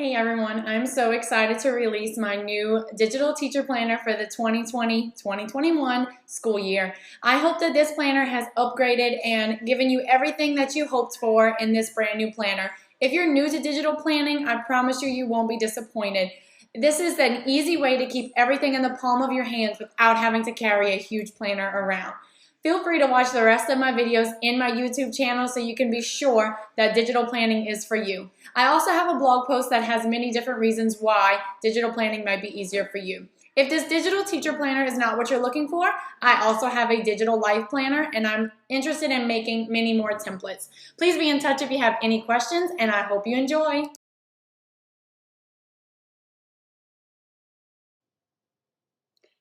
Hey everyone, I'm so excited to release my new digital teacher planner for the 2020-2021 school year. I hope that this planner has upgraded and given you everything that you hoped for in this brand new planner. If you're new to digital planning, I promise you won't be disappointed. This is an easy way to keep everything in the palm of your hands without having to carry a huge planner around. Feel free to watch the rest of my videos in my YouTube channel so you can be sure that digital planning is for you. I also have a blog post that has many different reasons why digital planning might be easier for you. If this digital teacher planner is not what you're looking for, I also have a digital life planner and I'm interested in making many more templates. Please be in touch if you have any questions and I hope you enjoy.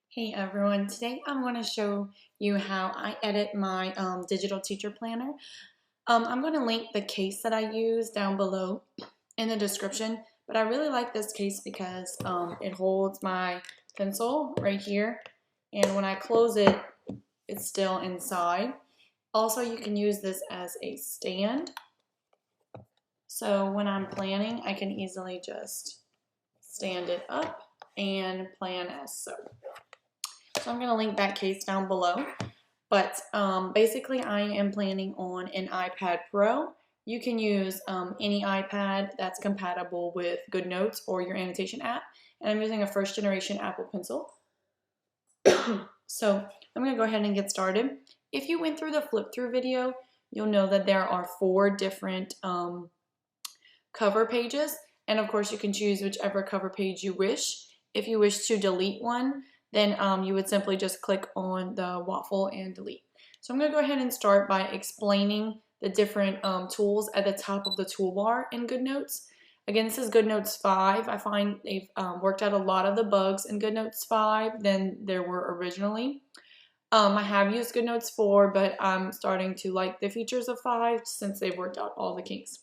Hey everyone, today I'm going to show you how I edit my digital teacher planner. I'm going to link the case that I use down below in the description, but I really like this case because it holds my pencil right here, and when I close it, it's still inside. Also, you can use this as a stand, so when I'm planning, I can easily just stand it up and plan as so. So I'm going to link that case down below, but basically I am planning on an iPad Pro. You can use any iPad that's compatible with Goodnotes or your annotation app, and I'm using a first generation Apple Pencil. So I'm going to go ahead and get started. If you went through the flip through video, you'll know that there are 4 different cover pages, and of course you can choose whichever cover page you wish. If you wish to delete one, then you would simply just click on the waffle and delete. So I'm going to go ahead and start by explaining the different tools at the top of the toolbar in Goodnotes. Again, this is Goodnotes 5. I find they've worked out a lot of the bugs in Goodnotes 5 than there were originally. I have used Goodnotes 4, but I'm starting to like the features of 5 since they've worked out all the kinks.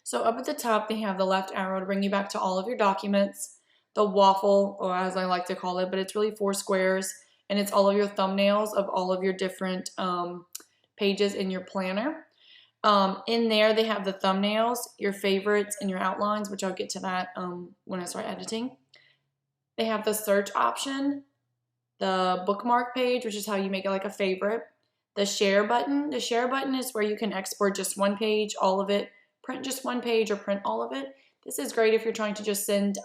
So up at the top, they have the left arrow to bring you back to all of your documents. The waffle, or as I like to call it, but it's really 4 squares, and it's all of your thumbnails of all of your different pages in your planner. In there, they have the thumbnails, your favorites, and your outlines, which I'll get to that when I start editing. They have the search option, the bookmark page, which is how you make it like a favorite, the share button. The share button is where you can export just one page, all of it, print just one page, or print all of it. This is great if you're trying to just send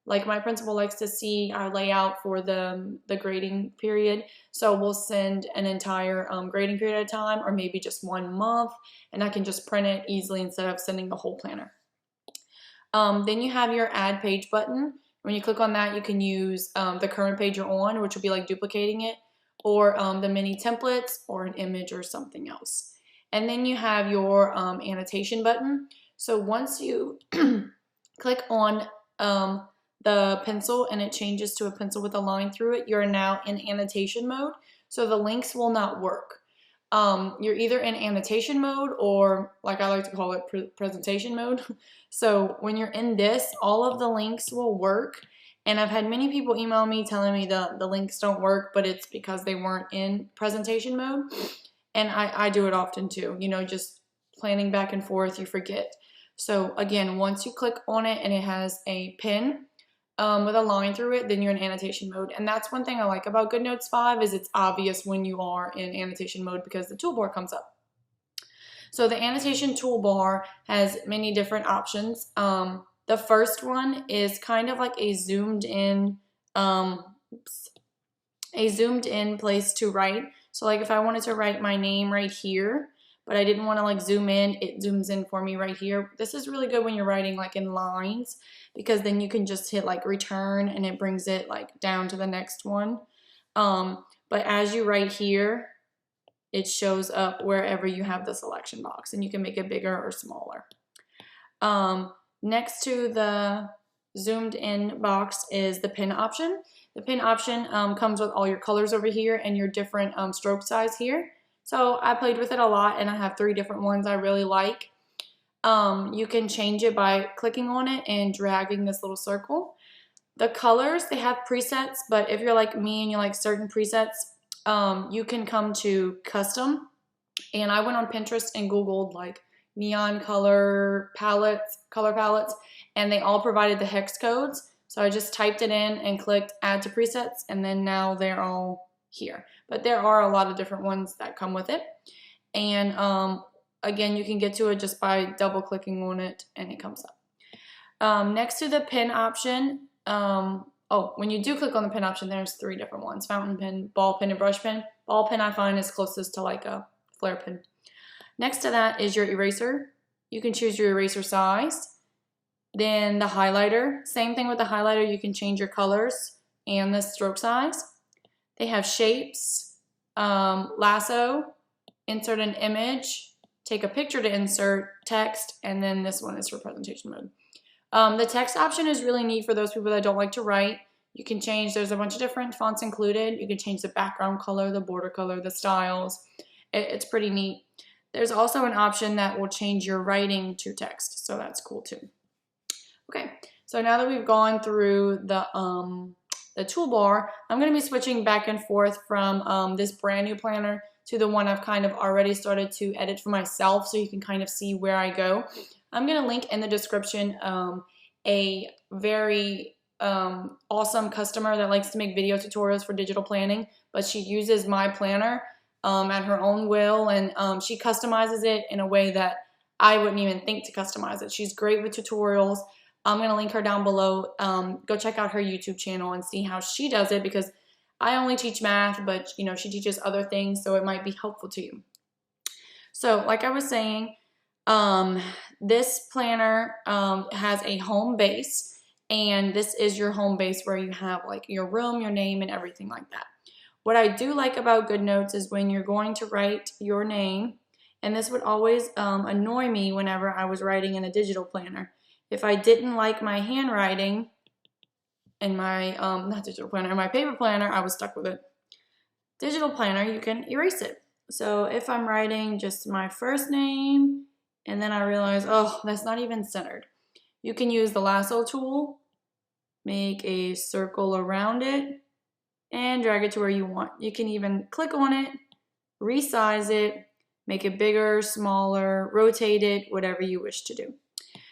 like my principal likes to see our layout for the grading period. So we'll send an entire grading period at a time, or maybe just 1 month, and I can just print it easily instead of sending the whole planner. Then you have your add page button. When you click on that, you can use the current page you're on, which would be like duplicating it, or the mini templates, or an image, or something else. And then you have your annotation button. So once you click on the pencil and it changes to a pencil with a line through it, you're now in annotation mode, so the links will not work. You're either in annotation mode or, like I like to call it, presentation mode. So when you're in this, all of the links will work, and I've had many people email me telling me the links don't work, but it's because they weren't in presentation mode, and I do it often too, you know, just planning back and forth, you forget. So again, once you click on it and it has a pin with a line through it, then you're in annotation mode. And that's one thing I like about Goodnotes 5 is it's obvious when you are in annotation mode because the toolbar comes up. So the annotation toolbar has many different options. The first one is kind of like a zoomed in place to write. So like if I wanted to write my name right here, but I didn't want to like zoom in, it zooms in for me right here. This is really good when you're writing like in lines, because then you can just hit like return and it brings it like down to the next one. But as you write here, it shows up wherever you have the selection box, and you can make it bigger or smaller. Next to the zoomed in box is the pen option. The pen option comes with all your colors over here and your different stroke size here. So I played with it a lot, and I have 3 different ones I really like. You can change it by clicking on it and dragging this little circle. The colors, they have presets, but if you're like me and you like certain presets, you can come to custom. And I went on Pinterest and Googled like neon color palettes, and they all provided the hex codes. So I just typed it in and clicked add to presets, and then now they're all here. But there are a lot of different ones that come with it. And again, you can get to it just by double clicking on it and it comes up. Next to the pen option, when you do click on the pen option, there's 3 different ones: fountain pen, ball pen, and brush pen. Ball pen I find is closest to like a flare pen. Next to that is your eraser. You can choose your eraser size. Then the highlighter, same thing with the highlighter, you can change your colors and the stroke size. They have shapes, lasso, insert an image, take a picture to insert, text, and then this one is for presentation mode. The text option is really neat for those people that don't like to write. You can change, there's a bunch of different fonts included. You can change the background color, the border color, the styles. It's pretty neat. There's also an option that will change your writing to text, so that's cool too. Okay, so now that we've gone through the toolbar, I'm going to be switching back and forth from this brand new planner to the one I've kind of already started to edit for myself, so you can kind of see where I go. I'm going to link in the description a very awesome customer that likes to make video tutorials for digital planning, but she uses my planner at her own will, and she customizes it in a way that I wouldn't even think to customize it. She's great with tutorials. I'm going to link her down below. Go check out her YouTube channel and see how she does it, because I only teach math, but you know, she teaches other things, so it might be helpful to you. So like I was saying, this planner has a home base, and this is your home base where you have like your room, your name, and everything like that. What I do like about Goodnotes is when you're going to write your name, and this would always annoy me whenever I was writing in a digital planner. If I didn't like my handwriting in my, not digital planner, in my paper planner, I was stuck with it. Digital planner, you can erase it. So if I'm writing just my first name, and then I realize, oh, that's not even centered, you can use the lasso tool, make a circle around it, and drag it to where you want. You can even click on it, resize it, make it bigger, smaller, rotate it, whatever you wish to do.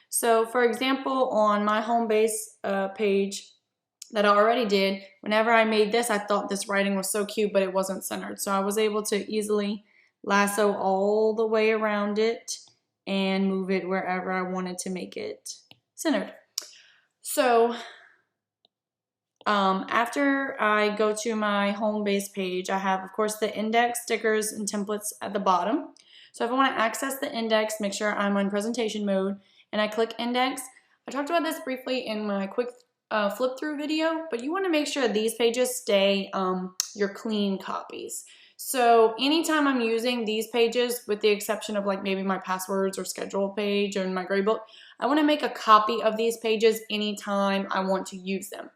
So for example, on my home base page that I already did, whenever I made this, I thought this writing was so cute, but it wasn't centered. So I was able to easily lasso all the way around it and move it wherever I wanted to make it centered. So after I go to my home base page, I have, of course, the index, stickers, and templates at the bottom. So if I want to access the index, make sure I'm on presentation mode, and I click index. I talked about this briefly in my quick flip through video, but you want to make sure these pages stay your clean copies. So anytime I'm using these pages, with the exception of like maybe my passwords or schedule page or in my Gradebook, I want to make a copy of these pages anytime I want to use them.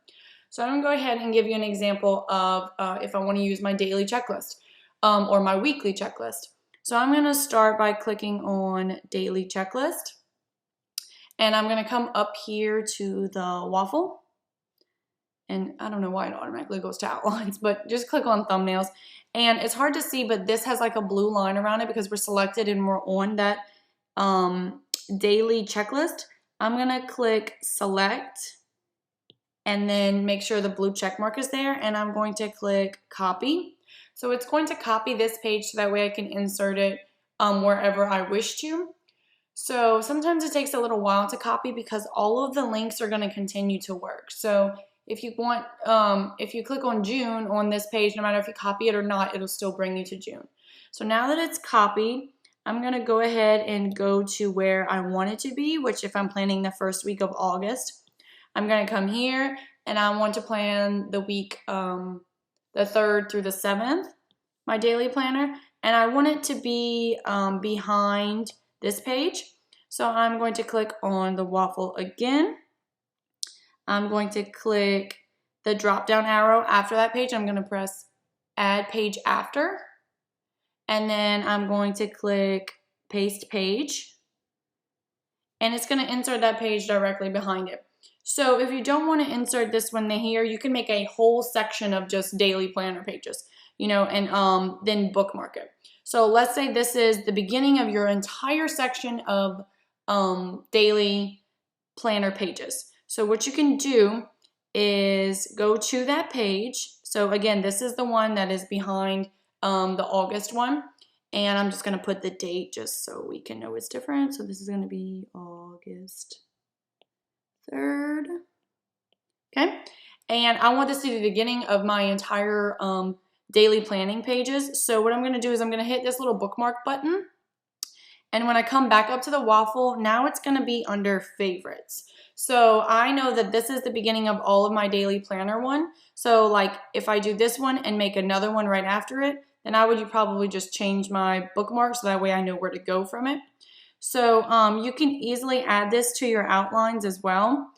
So I'm going to go ahead and give you an example of if I want to use my daily checklist or my weekly checklist. So I'm going to start by clicking on daily checklist. And I'm going to come up here to the waffle. And I don't know why it automatically goes to outlines, but just click on thumbnails. And it's hard to see, but this has like a blue line around it because we're selected and we're on that daily checklist. I'm going to click select and then make sure the blue check mark is there. And I'm going to click copy. So it's going to copy this page so that way I can insert it wherever I wish to. So sometimes it takes a little while to copy because all of the links are going to continue to work. So if you want, if you click on June on this page, no matter if you copy it or not, it'll still bring you to June. So now that it's copied, I'm going to go ahead and go to where I want it to be, which if I'm planning the first week of August, I'm going to come here and I want to plan the week, the 3rd through the 7th, my daily planner, and I want it to be behind this page. So I'm going to click on the waffle again. I'm going to click the drop down arrow after that page. I'm going to press add page after. And then I'm going to click paste page. And it's going to insert that page directly behind it. So if you don't want to insert this one here, you can make a whole section of just daily planner pages, you know, and then bookmark it. So let's say this is the beginning of your entire section of daily planner pages. So what you can do is go to that page. So again, this is the one that is behind the August one. And I'm just going to put the date just so we can know it's different. So this is going to be August 3rd. Okay. And I want this to be the beginning of my entire daily planning pages. So what I'm going to do is I'm going to hit this little bookmark button. And when I come back up to the waffle, now it's going to be under favorites. So I know that this is the beginning of all of my daily planner one. So like if I do this one and make another one right after it, then I would probably just change my bookmark so that way I know where to go from it. So you can easily add this to your outlines as well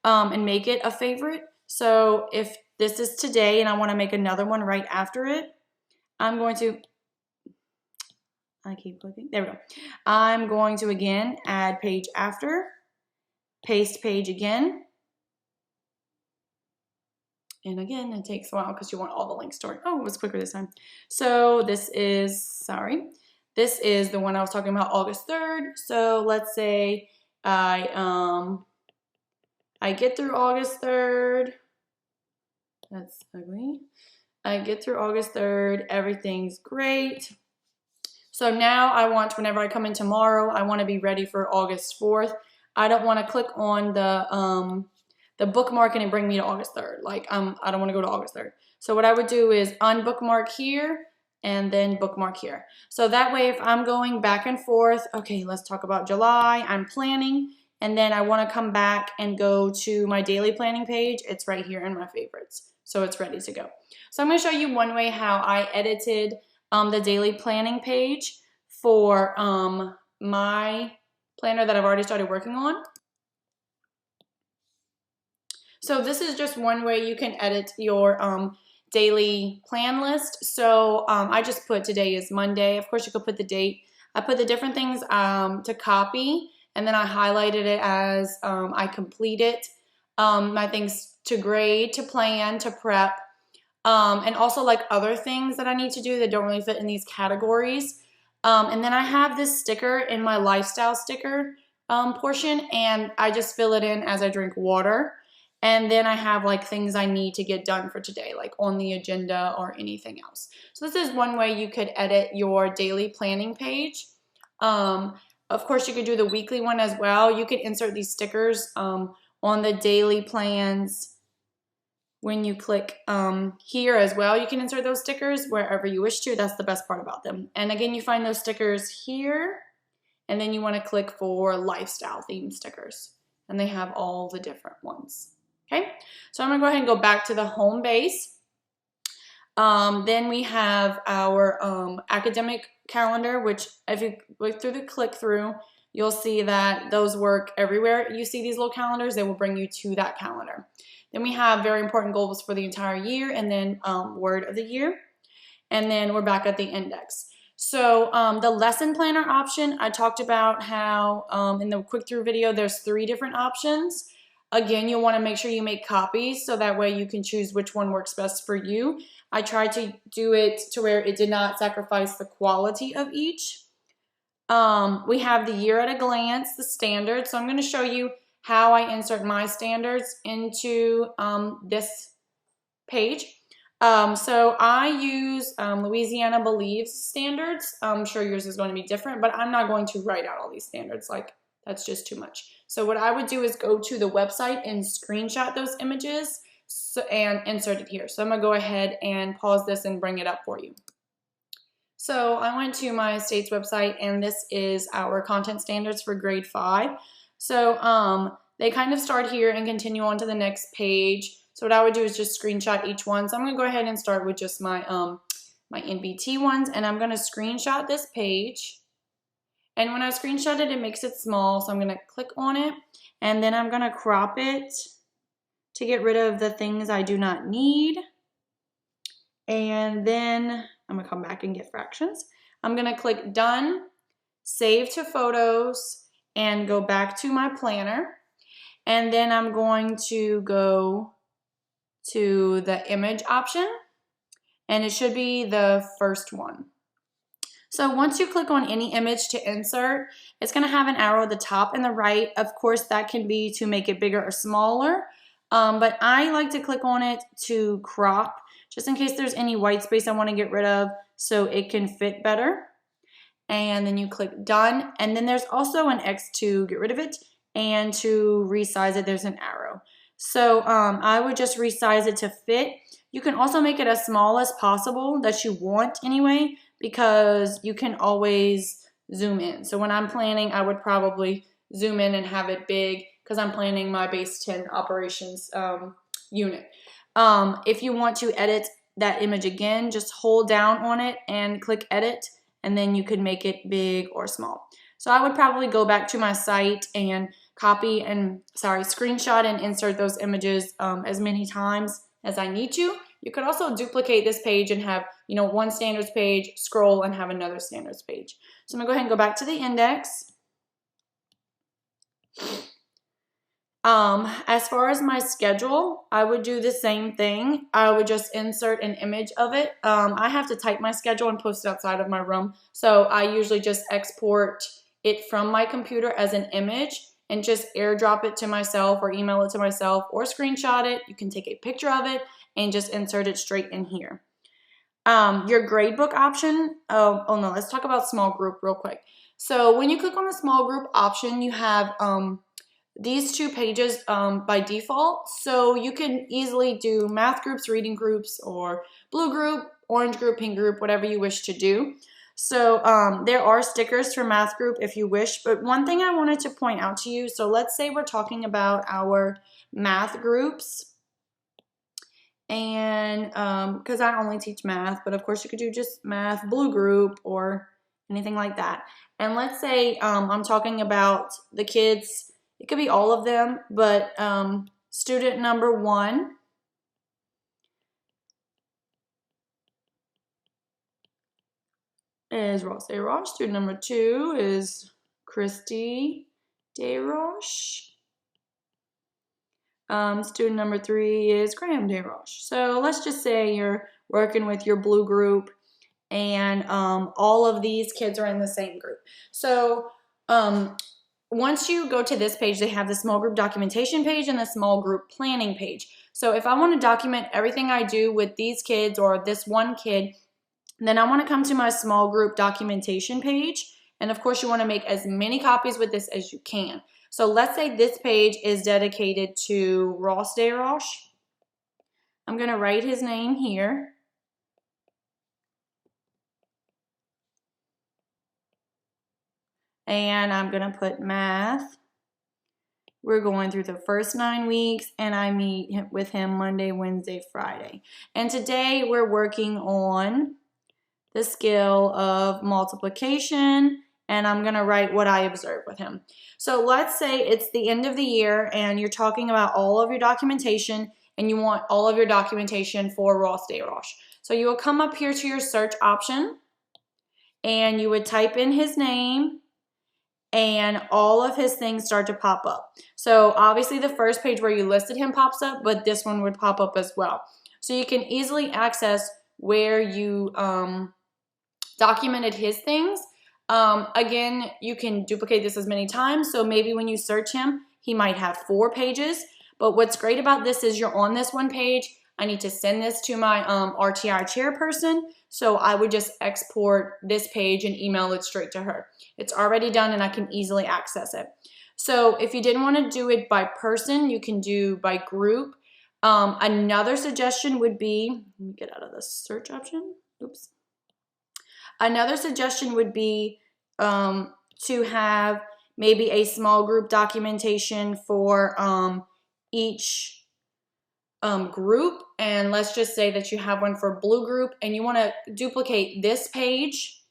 and make it a favorite. So if this is today and I want to make another one right after it, I'm going to, I keep clicking, there we go. I'm going to again add page after, paste page again. And again, it takes a while because you want all the links stored. Oh, it was quicker this time. So this is the one I was talking about, August 3rd. So let's say I get through August 3rd. That's ugly. I get through August 3rd. Everything's great. So now I want, whenever I come in tomorrow, I want to be ready for August 4th. I don't want to click on the bookmark and it bring me to August 3rd. Like I don't want to go to August 3rd. So what I would do is unbookmark here and then bookmark here. So that way if I'm going back and forth, okay, let's talk about July, I'm planning, and then I want to come back and go to my daily planning page, it's right here in my favorites. So it's ready to go. So I'm going to show you one way how I edited the daily planning page for my planner that I've already started working on. So this is just one way you can edit your daily plan list. So I just put today is Monday. Of course, you could put the date. I put the different things to copy, and then I highlighted it as I complete it. My things to grade, to plan, to prep, and also like other things that I need to do that don't really fit in these categories. And then I have this sticker in my lifestyle sticker portion, and I just fill it in as I drink water. And then I have like things I need to get done for today, like on the agenda or anything else. So this is one way you could edit your daily planning page. Of course, you could do the weekly one as well. You could insert these stickers on the daily plans. When you click here as well, you can insert those stickers wherever you wish to. That's the best part about them. And again, you find those stickers here, and then you want to click for lifestyle theme stickers. And they have all the different ones. Okay, so I'm going to go ahead and go back to the home base. Then we have our academic calendar, which if you look through the click-through, you'll see that those work everywhere. You see these little calendars, they will bring you to that calendar. Then we have very important goals for the entire year, and then word of the year. And then we're back at the index. So the lesson planner option, I talked about how in the quick through video, there's 3 different options. Again, you'll want to make sure you make copies so that way you can choose which one works best for you. I tried to do it to where it did not sacrifice the quality of each. We have the year at a glance, the standard. So I'm going to show you how I insert my standards into this page. So I use Louisiana Believes standards. I'm sure yours is going to be different, but I'm not going to write out all these standards. Like, that's just too much. So what I would do is go to the website and screenshot those images and insert it here. So I'm going to go ahead and pause this and bring it up for you. So I went to my state's website, and this is our content standards for grade 5. So they kind of start here and continue on to the next page. So what I would do is just screenshot each one. So I'm going to go ahead and start with just my my NBT ones, and I'm going to screenshot this page. And when I screenshot it, it makes it small. So I'm going to click on it, and then I'm going to crop it to get rid of the things I do not need. And then I'm going to come back and get fractions. I'm going to click done, save to photos, and go back to my planner. And then I'm going to go to the image option, and it should be the first one. So once you click on any image to insert, it's going to have an arrow at the top and the right. Of course, that can be to make it bigger or smaller, but I like to click on it to crop, just in case there's any white space I want to get rid of so it can fit better. And then you click done, and then there's also an X to get rid of it, and to resize it there's an arrow. So I would just resize it to fit. You can also make it as small as possible that you want anyway, because you can always zoom in. So when I'm planning, I would probably zoom in and have it big because I'm planning my base 10 operations unit. If you want to edit that image again, just hold down on it and click edit, and then you can make it big or small. So I would probably go back to my site and screenshot and insert those images as many times as I need to. You could also duplicate this page and have, one standards page, scroll, and have another standards page. So I'm gonna go ahead and go back to the index. As far as my schedule, I would do the same thing. I would just insert an image of it. I have to type my schedule and post it outside of my room. So I usually just export it from my computer as an image and just airdrop it to myself or email it to myself or screenshot it. You can take a picture of it and just insert it straight in here. Your gradebook option, oh no, let's talk about small group real quick. So when you click on the small group option, you have these two pages by default. So you can easily do math groups, reading groups, or blue group, orange group, pink group, whatever you wish to do. So there are stickers for math group if you wish, but one thing I wanted to point out to you, so let's say we're talking about our math groups, and because I only teach math, but of course you could do just math blue group or anything like that. And let's say I'm talking about the kids, it could be all of them, but student number 1 is Ross DeRoche. Student number 2 is Christy DeRoche. Student number 3 is Graham DeRoche. So let's just say you're working with your blue group and all of these kids are in the same group. So once you go to this page, they have the small group documentation page and the small group planning page. So if I want to document everything I do with these kids or this one kid, then I want to come to my small group documentation page. And of course, you want to make as many copies with this as you can. So let's say this page is dedicated to Ross DeRoche. I'm going to write his name here. And I'm going to put math. We're going through the first 9 weeks, and I meet with him Monday, Wednesday, Friday. And today we're working on the skill of multiplication, and I'm going to write what I observed with him. So let's say it's the end of the year, and you're talking about all of your documentation, and you want all of your documentation for Ross DeRoche. So you will come up here to your search option, and you would type in his name, and all of his things start to pop up. So obviously the first page where you listed him pops up, but this one would pop up as well. So you can easily access where you documented his things. Again, you can duplicate this as many times. So maybe when you search him, he might have 4 pages. But what's great about this is you're on this one page. I need to send this to my RTI chairperson. So I would just export this page and email it straight to her. It's already done and I can easily access it. So if you didn't want to do it by person, you can do by group. Another suggestion would be, let me get out of the search option. Oops. Another suggestion would be to have maybe a small group documentation for each group. And let's just say that you have one for blue group and you want to duplicate this page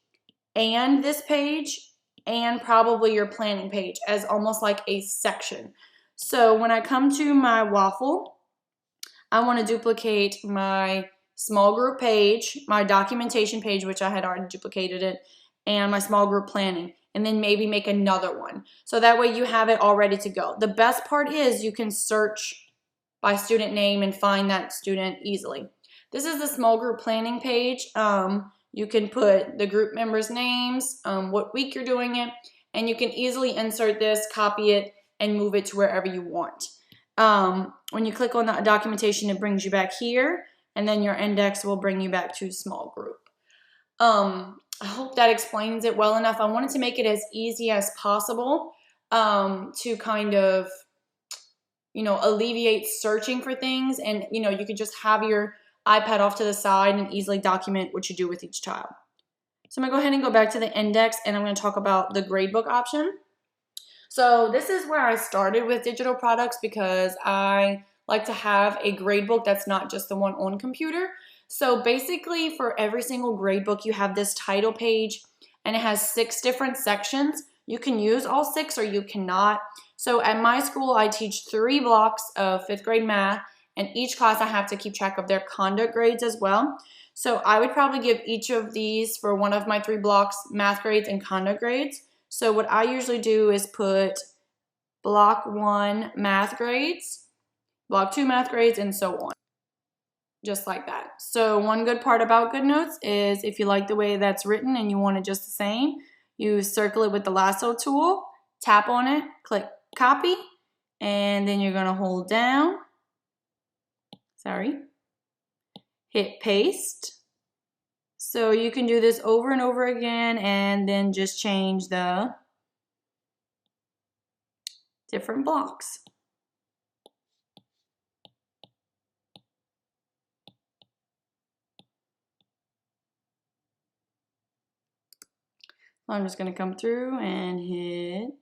and this page and probably your planning page as almost like a section. So when I come to my waffle, I want to duplicate my small group page, my documentation page, which I had already duplicated it, and my small group planning, and then maybe make another one. So that way you have it all ready to go. The best part is you can search by student name and find that student easily. This is the small group planning page. You can put the group members' names, what week you're doing it, and you can easily insert this, copy it, and move it to wherever you want. When you click on the documentation, it brings you back here, and then your index will bring you back to small group. I hope that explains it well enough. I wanted to make it as easy as possible to kind of, alleviate searching for things, and, you could just have your iPad off to the side and easily document what you do with each child. So I'm going to go ahead and go back to the index, and I'm going to talk about the gradebook option. So this is where I started with digital products because I like to have a gradebook that's not just the one on computer. So basically for every single gradebook, you have this title page, and it has 6 different sections. You can use all 6 or you cannot. So at my school, I teach 3 blocks of 5th grade math, and each class I have to keep track of their conduct grades as well. So I would probably give each of these for one of my 3 blocks math grades and conduct grades. So what I usually do is put block 1 math grades, block 2 math grades, and so on. Just like that. So one good part about Goodnotes is if you like the way that's written and you want it just the same, you circle it with the lasso tool, tap on it, click copy, and then you're going to hold down, hit paste. So you can do this over and over again and then just change the different blocks. I'm just going to come through and hit.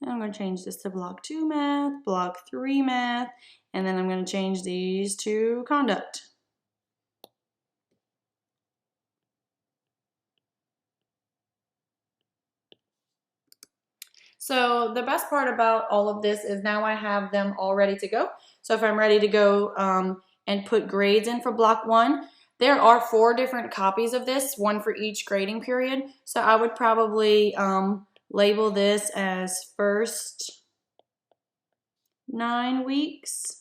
I'm going to change this to block 2 math, block 3 math, and then I'm going to change these to conduct. So the best part about all of this is now I have them all ready to go. So if I'm ready to go and put grades in for block 1, there are 4 different copies of this, 1 for each grading period. So I would probably label this as first 9 weeks.